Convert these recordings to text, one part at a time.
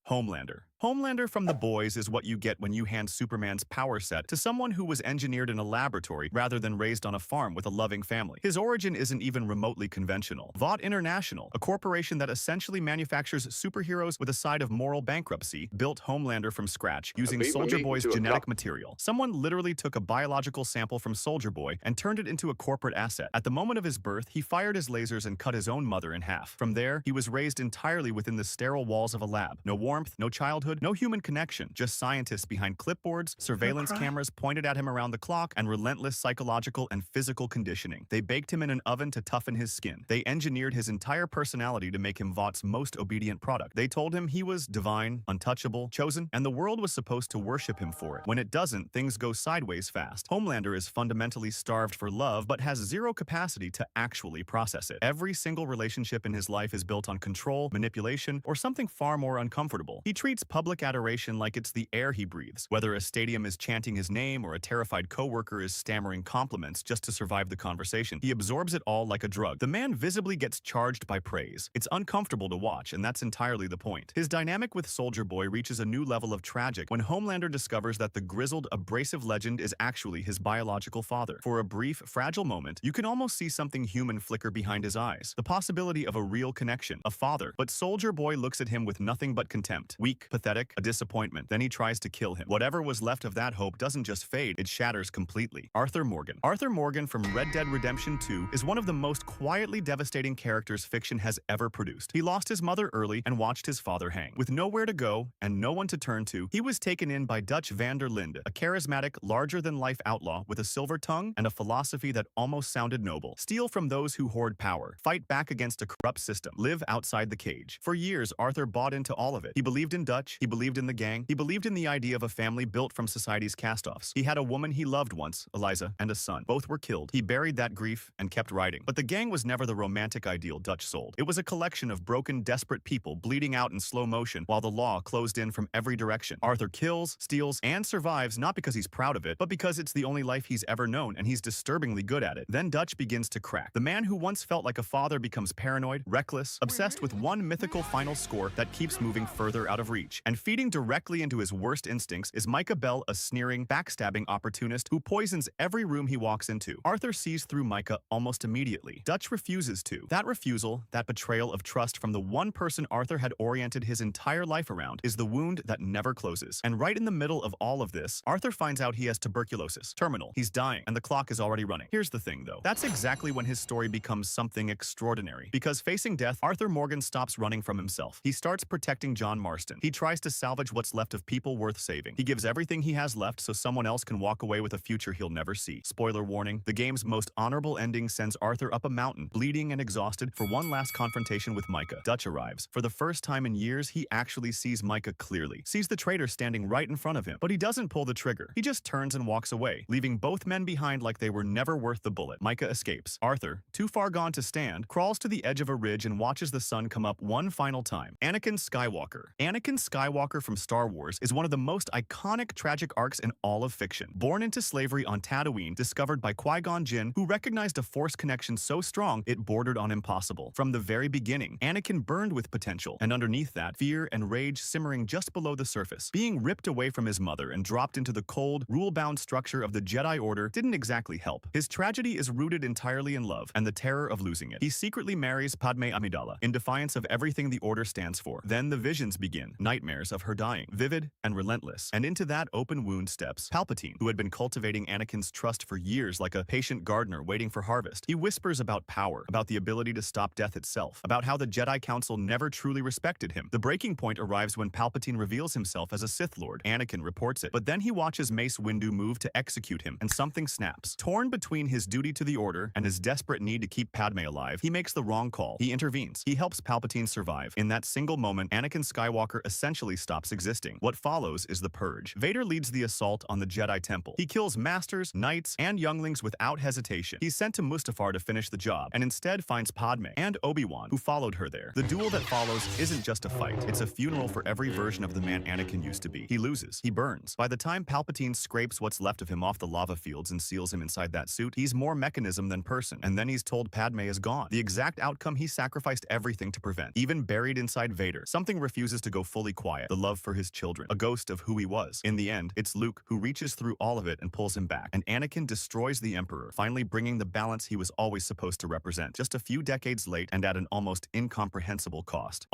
Homelander. Homelander from The Boys is what you get when you hand Superman's power set to someone who was engineered in a laboratory rather than raised on a farm with a loving family. His origin isn't even remotely conventional. Vought International, a corporation that essentially manufactures superheroes with a side of moral bankruptcy, built Homelander from scratch using Soldier Boy's genetic material. Someone literally took a biological sample from Soldier Boy and turned it into a corporate asset. At the moment of his birth, he fired his lasers and cut his own mother in half. From there, he was raised entirely within the sterile walls of a lab. No warmth, no childhood, no human connection, just scientists behind clipboards, surveillance cameras pointed at him around the clock, and relentless psychological and physical conditioning. They baked him in an oven to toughen his skin. They engineered his entire personality to make him Vought's most obedient product. They told him he was divine, untouchable, chosen, and the world was supposed to worship him for it. When it doesn't, things go sideways fast. Homelander is fundamentally starved for love, but has zero capacity to actually process it. Every single relationship in his life is built on control, manipulation, or something far more uncomfortable. He treats public adoration like it's the air he breathes, whether a stadium is chanting his name or a terrified coworker is stammering compliments just to survive the conversation. He absorbs it all like a drug. The man visibly gets charged by praise. It's uncomfortable to watch, and that's entirely the point. His dynamic with Soldier Boy reaches a new level of tragic when Homelander discovers that the grizzled, abrasive legend is actually his biological father. For a brief, fragile moment, you can almost see something human flicker behind his eyes. The possibility of a real connection, a father. But Soldier Boy looks at him with nothing but contempt. Weak, pathetic, a disappointment. Then he tries to kill him. Whatever was left of that hope doesn't just fade, it shatters completely. Arthur Morgan. Arthur Morgan from Red Dead Redemption 2 is one of the most quietly devastating characters fiction has ever produced. He lost his mother early and watched his father hang. With nowhere to go and no one to turn to, he was taken in by Dutch van der Linde, a charismatic, larger-than-life outlaw with a silver tongue and a philosophy that almost sounded noble. Steal from those who hoard power, fight back against a corrupt system, live outside the cage. For years, Arthur bought into all of it. He believed in Dutch, he believed in the gang, he believed in the idea of a family built from society's cast-offs. He had a woman he loved once, Eliza, and a son. Both were killed. He buried that grief and kept writing. But the gang was never the romantic ideal Dutch sold. It was a collection of broken, desperate people bleeding out in slow motion while the law closed in from every direction. Arthur kills, steals, and survives not because he's proud of it, but because it's the only life he's ever known and he's disturbingly good at it. Then Dutch begins to crack. The man who once felt like a father becomes paranoid, reckless, obsessed with one mythical final score that keeps moving further out of reach. And feeding directly into his worst instincts is Micah Bell, a sneering, backstabbing opportunist who poisons every room he walks into. Arthur sees through Micah almost immediately. Dutch refuses to. That refusal, that betrayal of trust from the one person Arthur had oriented his entire life around, is the wound that never closes. And right in the middle of all of this, Arthur finds out he has tuberculosis. Terminal. He's dying, and the clock is already running. Here's the thing, though. That's exactly when his story becomes something extraordinary. Because facing death, Arthur Morgan stops running from himself. He starts protecting John Marston. He tries to salvage what's left of people worth saving. He gives everything he has left so someone else can walk away with a future he'll never see. Spoiler warning, the game's most honorable ending sends Arthur up a mountain, bleeding and exhausted, for one last confrontation with Micah. Dutch arrives. For the first time in years, he actually sees Micah clearly. Sees the traitor standing right in front of him. But he doesn't pull the trigger. He just turns and walks away, leaving both men behind like they were never worth the bullet. Micah escapes. Arthur, too far gone to stand, crawls to the edge of a ridge and watches the sun come up one final time. Anakin Skywalker. Anakin Skywalker from Star Wars is one of the most iconic tragic arcs in all of fiction. Born into slavery on Tatooine, discovered by Qui-Gon Jinn, who recognized a Force connection so strong it bordered on impossible. From the very beginning, Anakin burned with potential, and underneath that, fear and rage simmering just below the surface. Being ripped away from his mother and dropped into the cold, rule-bound structure of the Jedi Order didn't exactly help. His tragedy is rooted entirely in love and the terror of losing it. He secretly marries Padme Amidala in defiance of everything the Order stands for. Then the visions begin, nightmares of her dying, vivid and relentless. And into that open wound steps Palpatine, who had been cultivating Anakin's trust for years like a patient gardener waiting for harvest. He whispers about power, about the ability to stop death itself, about how the Jedi Council never truly respected him. The breaking point arrives when Palpatine reveals himself as a Sith Lord. Anakin reports it, but then he watches Mace Windu move to execute him, and something snaps. Torn between his duty to the Order and his desperate need to keep Padme alive, he makes the wrong call. He intervenes. He helps Palpatine survive. In that single moment, Anakin Skywalker essentially stops existing. What follows is the Purge. Vader leads the assault on the Jedi Temple. He kills masters, knights, and younglings without hesitation. He's sent to Mustafar to finish the job, and instead finds Padme and Obi-Wan, who followed her there. The duel that follows isn't just a fight. It's a funeral for every version of the man Anakin used to be. He loses. He burns. By the time Palpatine scrapes what's left of him off the lava fields and seals him inside that suit, he's more mechanism than person. And then he's told Padme is gone. The exact outcome he sacrificed everything to prevent. Even buried inside Vader, something refuses to go fully quiet. quiet, the love for his children, a ghost of who he was. In the end, it's Luke who reaches through all of it and pulls him back, and Anakin destroys the Emperor, finally bringing the balance he was always supposed to represent, just a few decades late and at an almost incomprehensible cost.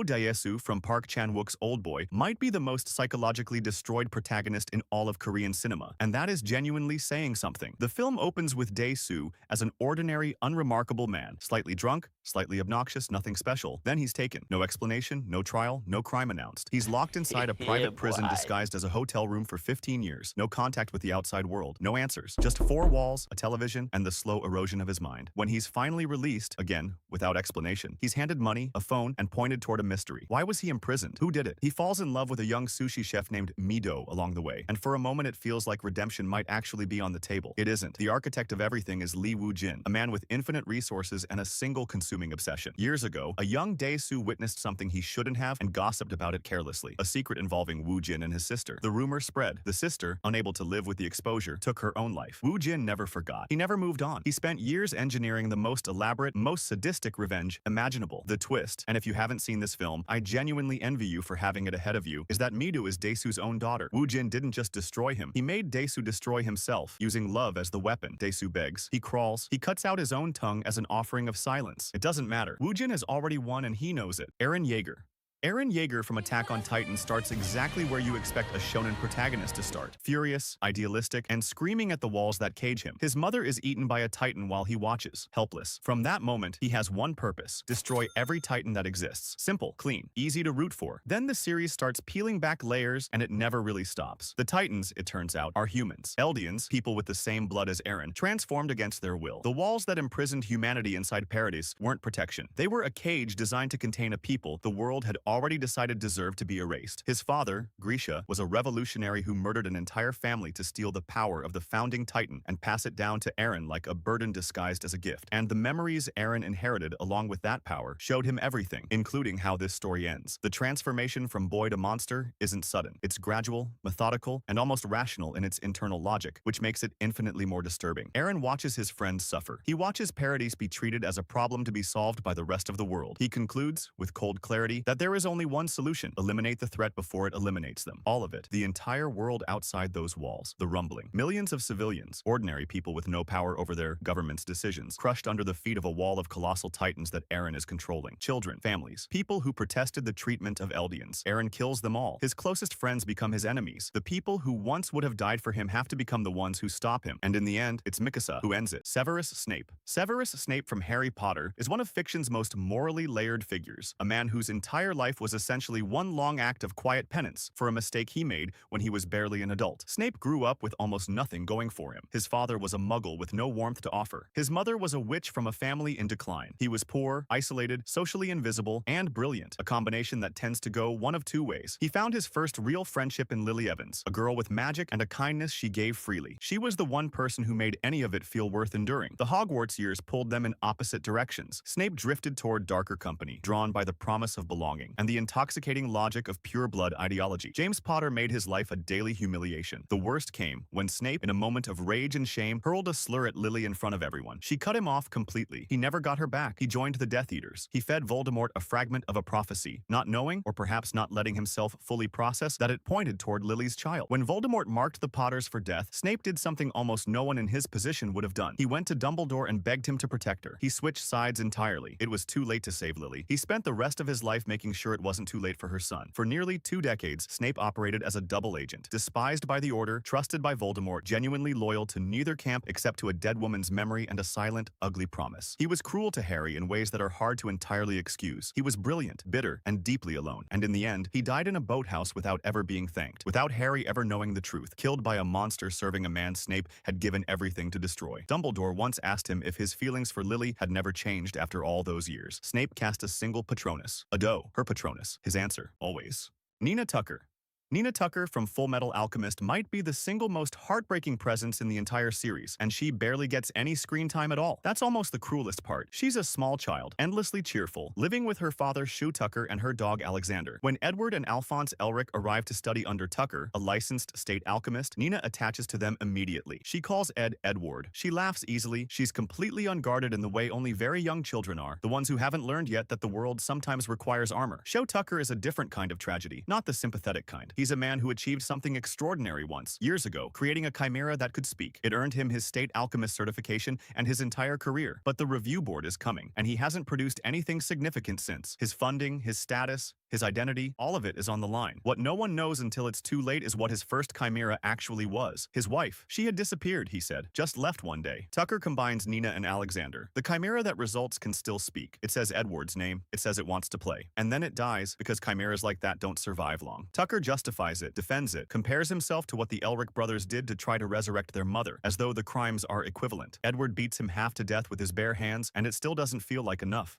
Dae-su from Park Chan-wook's Old Boy might be the most psychologically destroyed protagonist in all of Korean cinema, and that is genuinely saying something. The film opens with Dae-su as an ordinary, unremarkable man, slightly drunk, slightly obnoxious, nothing special. Then he's taken. No explanation, no trial, no crime announced. He's locked inside a private prison disguised as a hotel room for 15 years. No contact with the outside world. No answers. Just four walls, a television, and the slow erosion of his mind. When he's finally released, again, without explanation, he's handed money, a phone, and pointed toward a mystery. Why was he imprisoned? Who did it? He falls in love with a young sushi chef named Mido along the way, and for a moment it feels like redemption might actually be on the table. It isn't. The architect of everything is Lee Woo-jin, a man with infinite resources and a single consuming obsession. Years ago, a young Dae-su witnessed something he shouldn't have and gossiped about it carelessly. A secret involving Woo-jin and his sister. The rumor spread. The sister, unable to live with the exposure, took her own life. Woo-jin never forgot. He never moved on. He spent years engineering the most elaborate, most sadistic revenge imaginable. The twist, and if you haven't seen this film, I genuinely envy you for having it ahead of you, is that Mido is Dae-su's own daughter. Woo-jin didn't just destroy him. He made Dae-su destroy himself, using love as the weapon. Dae-su begs. He crawls. He cuts out his own tongue as an offering of silence. It doesn't matter. Woo-jin has already won and he knows it. Eren Yeager. Eren Yeager from Attack on Titan starts exactly where you expect a shonen protagonist to start. Furious, idealistic, and screaming at the walls that cage him. His mother is eaten by a Titan while he watches, helpless. From that moment, he has one purpose: destroy every Titan that exists. Simple, clean, easy to root for. Then the series starts peeling back layers, and it never really stops. The Titans, it turns out, are humans. Eldians, people with the same blood as Eren, transformed against their will. The walls that imprisoned humanity inside Paradise weren't protection. They were a cage designed to contain a people the world had already decided deserved to be erased. His father, Grisha, was a revolutionary who murdered an entire family to steal the power of the founding Titan and pass it down to Eren like a burden disguised as a gift. And the memories Eren inherited along with that power showed him everything, including how this story ends. The transformation from boy to monster isn't sudden. It's gradual, methodical, and almost rational in its internal logic, which makes it infinitely more disturbing. Eren watches his friends suffer. He watches Paradise be treated as a problem to be solved by the rest of the world. He concludes, with cold clarity, that there is only one solution: eliminate the threat before it eliminates them. All of it. The entire world outside those walls. The rumbling. Millions of civilians, ordinary people with no power over their government's decisions, crushed under the feet of a wall of colossal titans that Eren is controlling. Children, families, people who protested the treatment of Eldians. Eren kills them all. His closest friends become his enemies. The people who once would have died for him have to become the ones who stop him. And in the end, it's Mikasa who ends it. Severus Snape. Severus Snape from Harry Potter is one of fiction's most morally layered figures. A man whose entire life was essentially one long act of quiet penance for a mistake he made when he was barely an adult. Snape grew up with almost nothing going for him. His father was a muggle with no warmth to offer. His mother was a witch from a family in decline. He was poor, isolated, socially invisible, and brilliant, a combination that tends to go one of two ways. He found his first real friendship in Lily Evans, a girl with magic and a kindness she gave freely. She was the one person who made any of it feel worth enduring. The Hogwarts years pulled them in opposite directions. Snape drifted toward darker company, drawn by the promise of belonging, and the intoxicating logic of pure-blood ideology. James Potter made his life a daily humiliation. The worst came when Snape, in a moment of rage and shame, hurled a slur at Lily in front of everyone. She cut him off completely. He never got her back. He joined the Death Eaters. He fed Voldemort a fragment of a prophecy, not knowing, or perhaps not letting himself fully process, that it pointed toward Lily's child. When Voldemort marked the Potters for death, Snape did something almost no one in his position would have done. He went to Dumbledore and begged him to protect her. He switched sides entirely. It was too late to save Lily. He spent the rest of his life making sure it wasn't too late for her son. For nearly 2 decades, Snape operated as a double agent, despised by the Order, trusted by Voldemort, genuinely loyal to neither camp except to a dead woman's memory and a silent, ugly promise. He was cruel to Harry in ways that are hard to entirely excuse. He was brilliant, bitter, and deeply alone. And in the end, he died in a boathouse without ever being thanked, without Harry ever knowing the truth, killed by a monster serving a man Snape had given everything to destroy. Dumbledore once asked him if his feelings for Lily had never changed after all those years. Snape cast a single Patronus, a doe, her Patronus. His answer, always. Nina Tucker. Nina Tucker from Full Metal Alchemist might be the single most heartbreaking presence in the entire series, and she barely gets any screen time at all. That's almost the cruelest part. She's a small child, endlessly cheerful, living with her father Shu Tucker and her dog Alexander. When Edward and Alphonse Elric arrive to study under Tucker, a licensed state alchemist, Nina attaches to them immediately. She calls Ed Edward. She laughs easily. She's completely unguarded in the way only very young children are, the ones who haven't learned yet that the world sometimes requires armor. Shu Tucker is a different kind of tragedy, not the sympathetic kind. He's a man who achieved something extraordinary once, years ago, creating a chimera that could speak. It earned him his state alchemist certification and his entire career. But the review board is coming, and he hasn't produced anything significant since. His funding, his status, his identity, all of it is on the line. What no one knows until it's too late is what his first chimera actually was. His wife. She had disappeared, he said, just left one day. Tucker combines Nina and Alexander. The chimera that results can still speak. It says Edward's name. It says it wants to play. And then it dies because chimeras like that don't survive long. Tucker justifies it, defends it, compares himself to what the Elric brothers did to try to resurrect their mother, as though the crimes are equivalent. Edward beats him half to death with his bare hands, and it still doesn't feel like enough.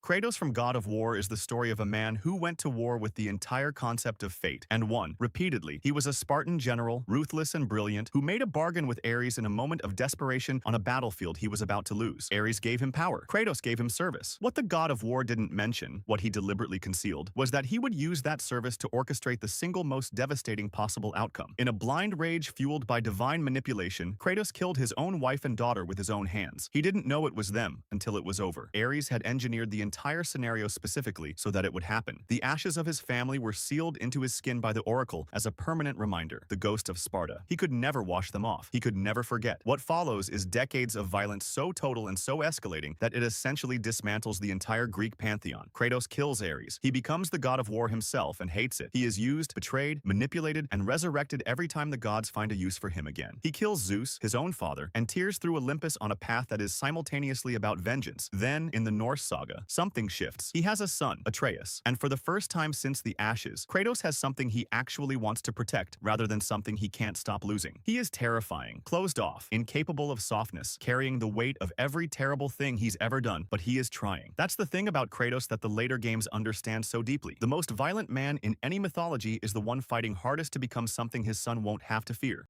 Kratos from God of War is the story of a man who went to war with the entire concept of fate and won, repeatedly. He was a Spartan general, ruthless and brilliant, who made a bargain with Ares in a moment of desperation on a battlefield he was about to lose. Ares gave him power. Kratos gave him service. What the God of War didn't mention, what he deliberately concealed, was that he would use that service to orchestrate the single most devastating possible outcome. In a blind rage fueled by divine manipulation, Kratos killed his own wife and daughter with his own hands. He didn't know it was them until it was over. Ares had engineered the entire scenario specifically so that it would happen. The ashes of his family were sealed into his skin by the Oracle as a permanent reminder, the ghost of Sparta. He could never wash them off. He could never forget. What follows is decades of violence so total and so escalating that it essentially dismantles the entire Greek pantheon. Kratos kills Ares. He becomes the god of war himself and hates it. He is used, betrayed, manipulated, and resurrected every time the gods find a use for him again. He kills Zeus, his own father, and tears through Olympus on a path that is simultaneously about vengeance. Then, in the Norse saga, something shifts. He has a son, Atreus, and for the first time since the Ashes, Kratos has something he actually wants to protect rather than something he can't stop losing. He is terrifying, closed off, incapable of softness, carrying the weight of every terrible thing he's ever done, but he is trying. That's the thing about Kratos that the later games understand so deeply. The most violent man in any mythology is the one fighting hardest to become something his son won't have to fear.